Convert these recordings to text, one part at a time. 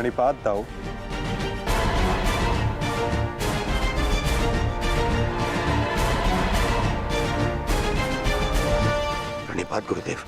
प्रणिपात दाऊ। प्रणिपात गुरुदेव।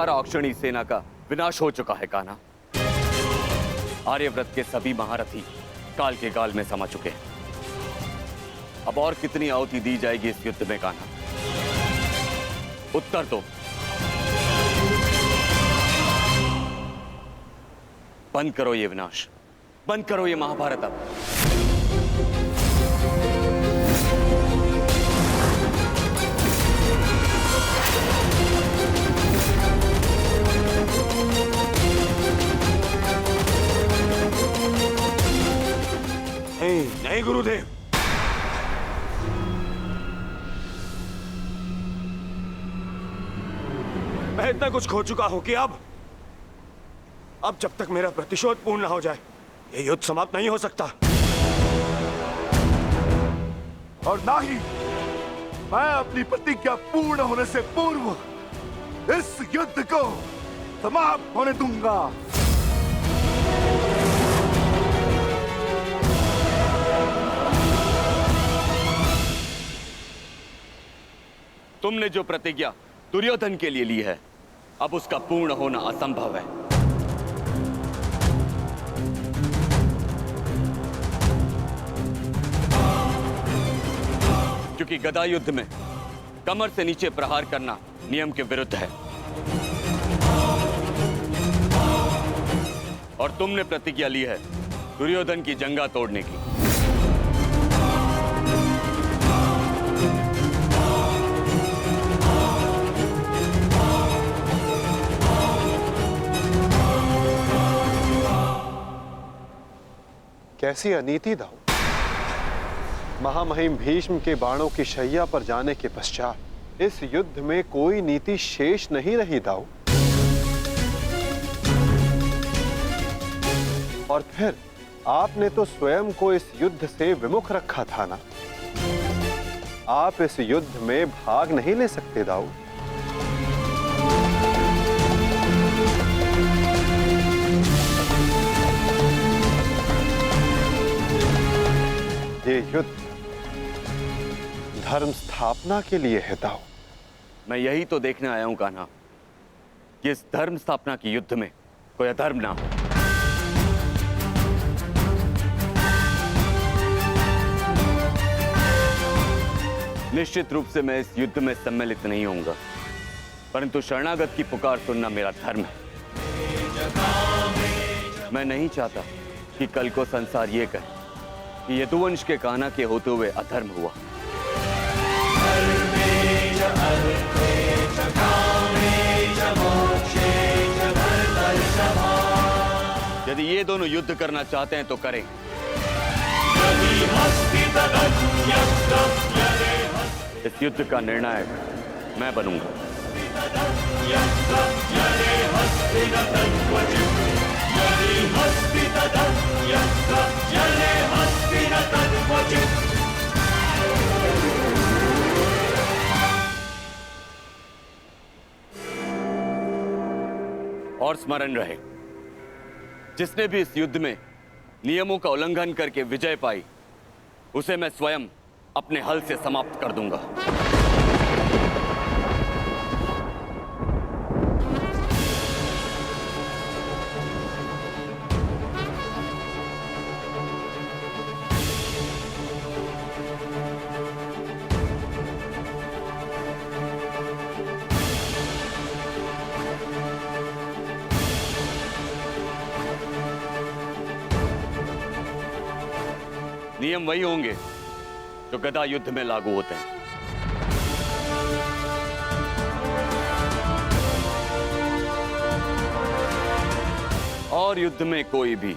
औक्षणी सेना का विनाश हो चुका है कान्हा। आर्यव्रत के सभी महारथी काल के गाल में समा चुके हैं। अब और कितनी आहुति दी जाएगी इस युद्ध में कान्हा? उत्तर दो। बंद करो ये विनाश, बंद करो ये महाभारत अब। नहीं गुरुदेव, मैं इतना कुछ खो चुका हूं कि अब जब तक मेरा प्रतिशोध पूर्ण ना हो जाए ये युद्ध समाप्त नहीं हो सकता। और ना ही मैं अपनी प्रतिज्ञा पूर्ण होने से पूर्व इस युद्ध को समाप्त होने दूंगा। तुमने जो प्रतिज्ञा दुर्योधन के लिए ली है, अब उसका पूर्ण होना असंभव है। क्योंकि गदा युद्ध में कमर से नीचे प्रहार करना नियम के विरुद्ध है। और तुमने प्रतिज्ञा ली है दुर्योधन की जंगा तोड़ने की। कैसी अनीति दाऊ। महामहिम भीष्म के बाणों की शैया पर जाने के पश्चात इस युद्ध में कोई नीति शेष नहीं रही दाऊ। और फिर आपने तो स्वयं को इस युद्ध से विमुख रखा था ना। आप इस युद्ध में भाग नहीं ले सकते दाऊ। ये युद्ध धर्म स्थापना के लिए है दाऊ। मैं यही तो देखने आया हूं कान्हा कि इस धर्म स्थापना की युद्ध में कोई अधर्म ना हो। निश्चित रूप से मैं इस युद्ध में सम्मिलित नहीं होऊंगा, परंतु शरणागत की पुकार सुनना मेरा धर्म है। मैं नहीं चाहता कि कल को संसार ये कहे कि यदुवंश के कान्हा के होते हुए अधर्म हुआ। यदि ये दोनों युद्ध करना चाहते हैं तो करें। इस युद्ध का निर्णायक मैं बनूंगा। और स्मरण रहे, जिसने भी इस युद्ध में नियमों का उल्लंघन करके विजय पाई, उसे मैं स्वयं अपने हल से समाप्त कर दूंगा। नियम वही होंगे जो गदा युद्ध में लागू होते हैं। और युद्ध में कोई भी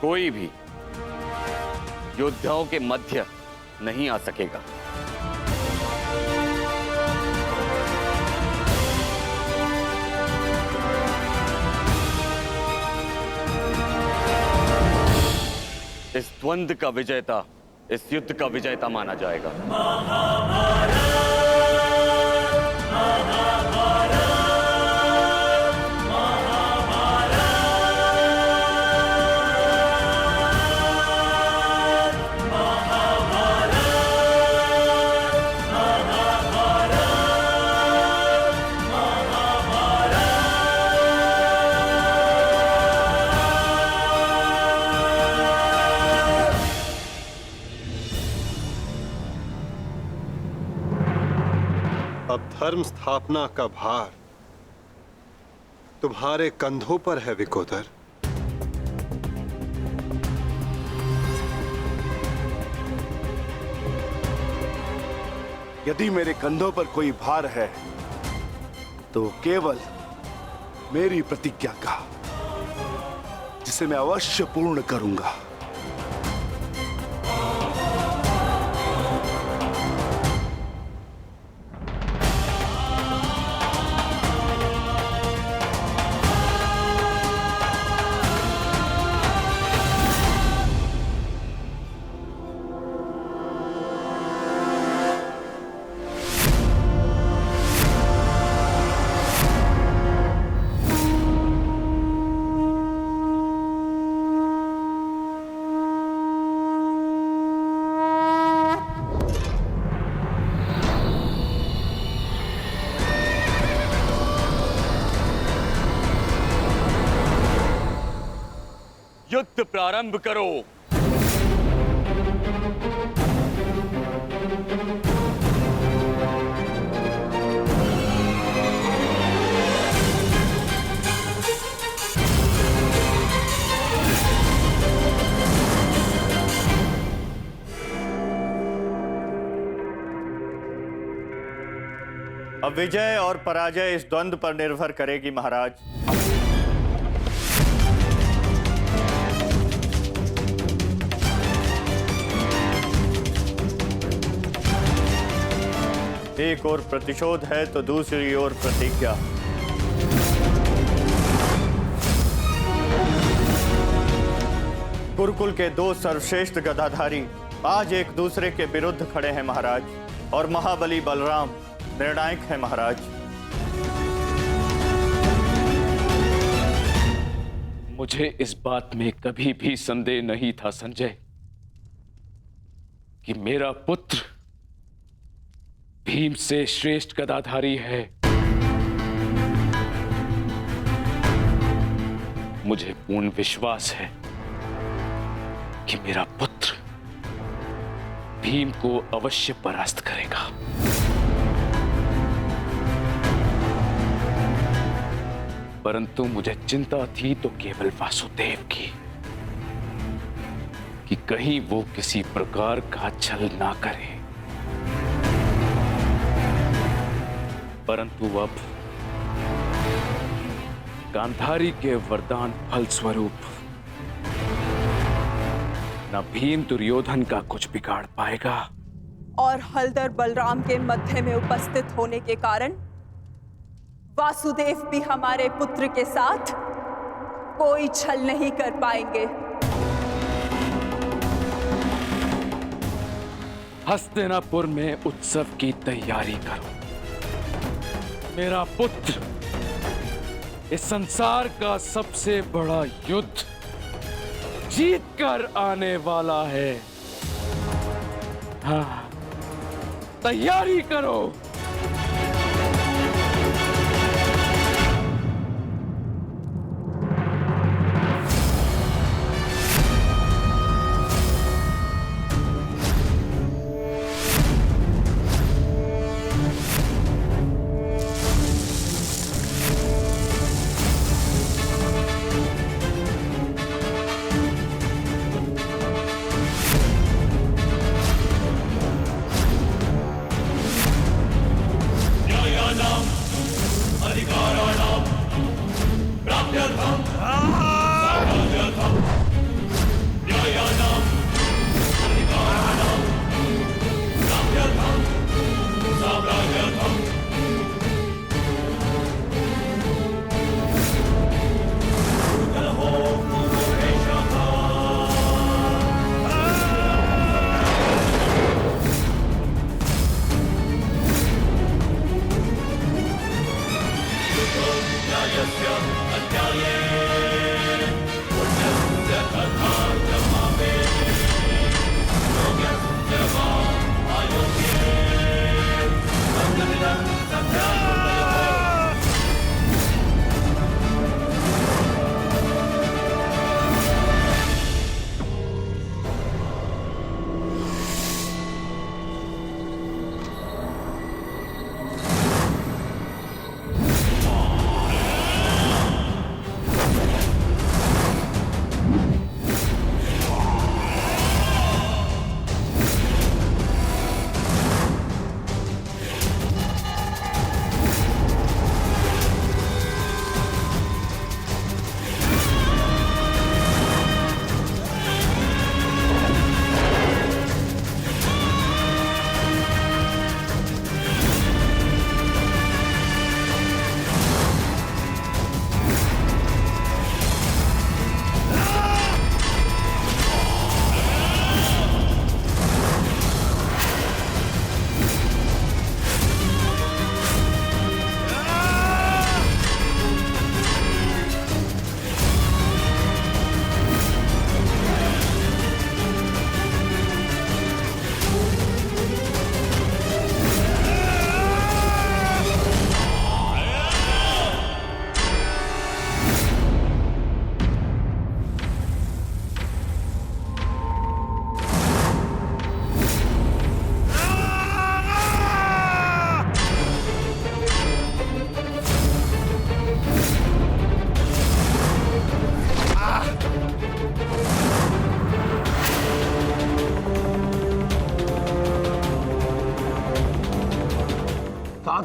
कोई भी योद्धाओं के मध्य नहीं आ सकेगा। इस द्वंद्व का विजेता इस युद्ध का विजेता माना जाएगा। अब धर्म स्थापना का भार तुम्हारे कंधों पर है विकोदर। यदि मेरे कंधों पर कोई भार है तो केवल मेरी प्रतिज्ञा का, जिसे मैं अवश्य पूर्ण करूंगा। युद्ध प्रारंभ करो। अब विजय और पराजय इस द्वंद्व पर निर्भर करेगी महाराज। एक ओर प्रतिशोध है तो दूसरी ओर प्रतिज्ञा। गुरुकुल के दो सर्वश्रेष्ठ गदाधारी आज एक दूसरे के विरुद्ध खड़े हैं महाराज, और महाबली बलराम निर्णायक है महाराज। मुझे इस बात में कभी भी संदेह नहीं था संजय कि मेरा पुत्र भीम से श्रेष्ठ गदाधारी है। मुझे पूर्ण विश्वास है कि मेरा पुत्र भीम को अवश्य परास्त करेगा। परंतु मुझे चिंता थी तो केवल वासुदेव की, कि कहीं वो किसी प्रकार का छल ना करे। परंतु अब गांधारी के वरदान फलस्वरूप न भीम दुर्योधन का कुछ बिगाड़ पाएगा, और हलधर बलराम के मध्य में उपस्थित होने के कारण वासुदेव भी हमारे पुत्र के साथ कोई छल नहीं कर पाएंगे। हस्तिनापुर में उत्सव की तैयारी करो। मेरा पुत्र इस संसार का सबसे बड़ा युद्ध जीत कर आने वाला है। हाँ, तैयारी करो।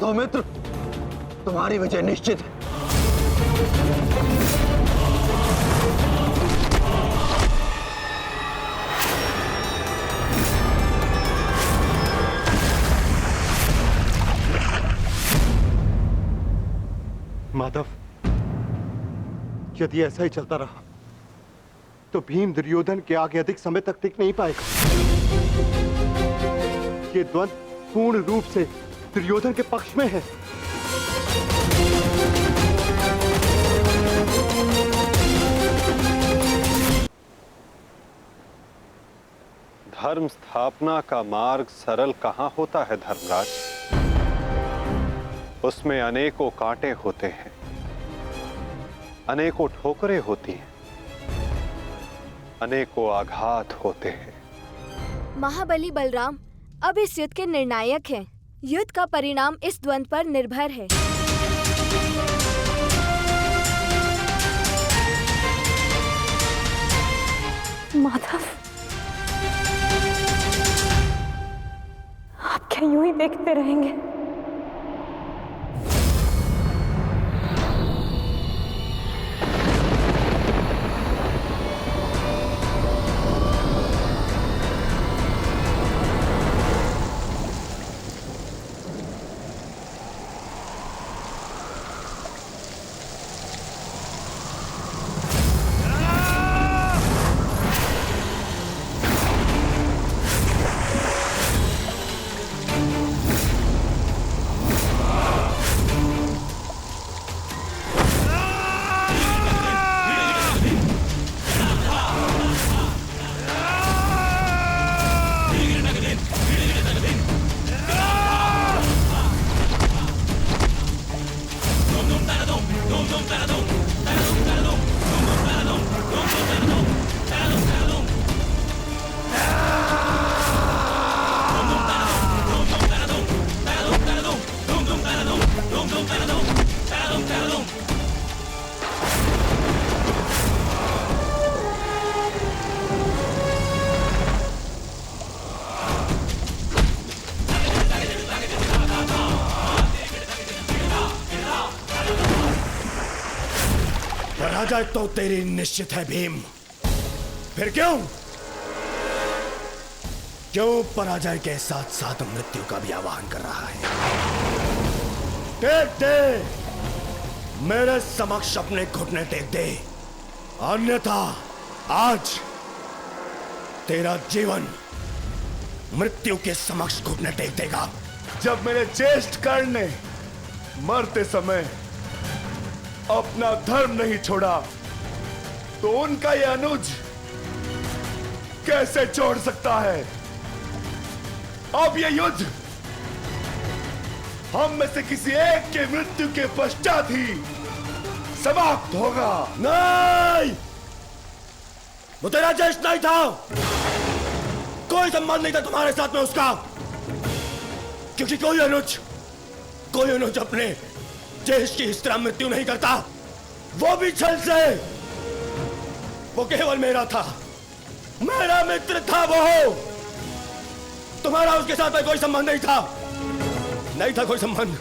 माधव मित्र, तुम्हारी विजय निश्चित है। माधव, यदि ऐसा ही चलता रहा तो भीम दुर्योधन के आगे अधिक समय तक टिक नहीं पाएगा। ये द्वंद्व पूर्ण रूप से दुर्योधन के पक्ष में है। धर्म स्थापना का मार्ग सरल कहां होता है धर्मराज? उसमें अनेकों कांटे होते हैं, अनेकों ठोकरें होती हैं, अनेकों आघात होते हैं। महाबली बलराम अब इस युद्ध के निर्णायक हैं। युद्ध का परिणाम इस द्वंद्व पर निर्भर है। माधव, आप क्या यूं ही देखते रहेंगे? पराजय तो तेरी निश्चित है भीम। फिर क्यों पराजय के साथ साथ मृत्यु का भी आह्वान कर रहा है? टेक दे, मेरे समक्ष अपने घुटने टेक दे, अन्यथा आज तेरा जीवन मृत्यु के समक्ष घुटने टेक देगा। जब मेरे ज्येष्ठ कर्ण ने मरते समय अपना धर्म नहीं छोड़ा तो उनका यह अनुज कैसे छोड़ सकता है? अब यह युद्ध हम में से किसी एक के मृत्यु के पश्चात ही समाप्त होगा। नहीं, वो तेरा ज्येष्ठ नहीं था, कोई संबंध नहीं था तुम्हारे साथ में उसका, क्योंकि कोई अनुज अपने ज्येष्ठ की इस तरह मृत्यु नहीं करता, वो भी छल से। वो केवल मेरा था, मेरा मित्र था वो। तुम्हारा उसके साथ में कोई संबंध नहीं था कोई संबंध।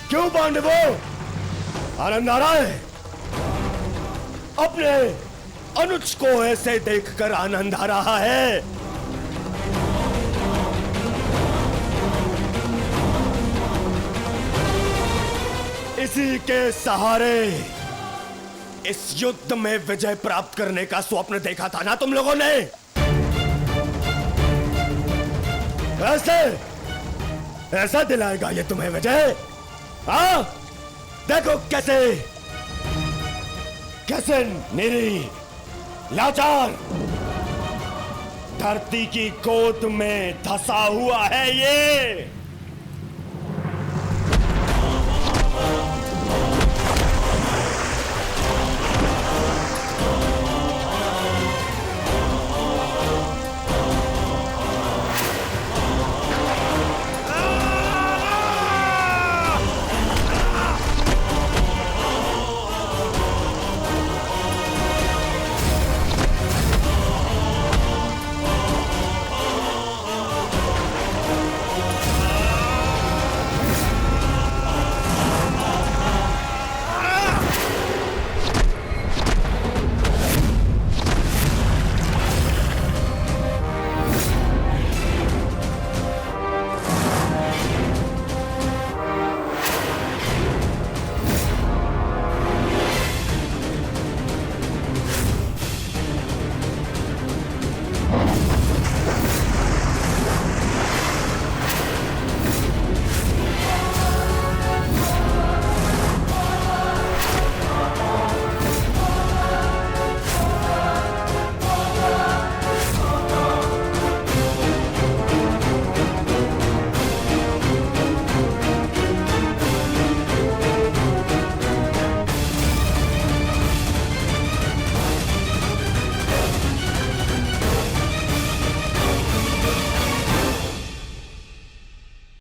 क्यों पांडवों, आनंद आ रहा है? अपने अनुज को ऐसे देखकर आनंद आ रहा है? इसी के सहारे इस युद्ध में विजय प्राप्त करने का स्वप्न देखा था ना तुम लोगों ने? ऐसा दिलाएगा ये तुम्हें विजय? हाँ, देखो कैसे लाचार, धरती की गोद में धंसा हुआ है ये।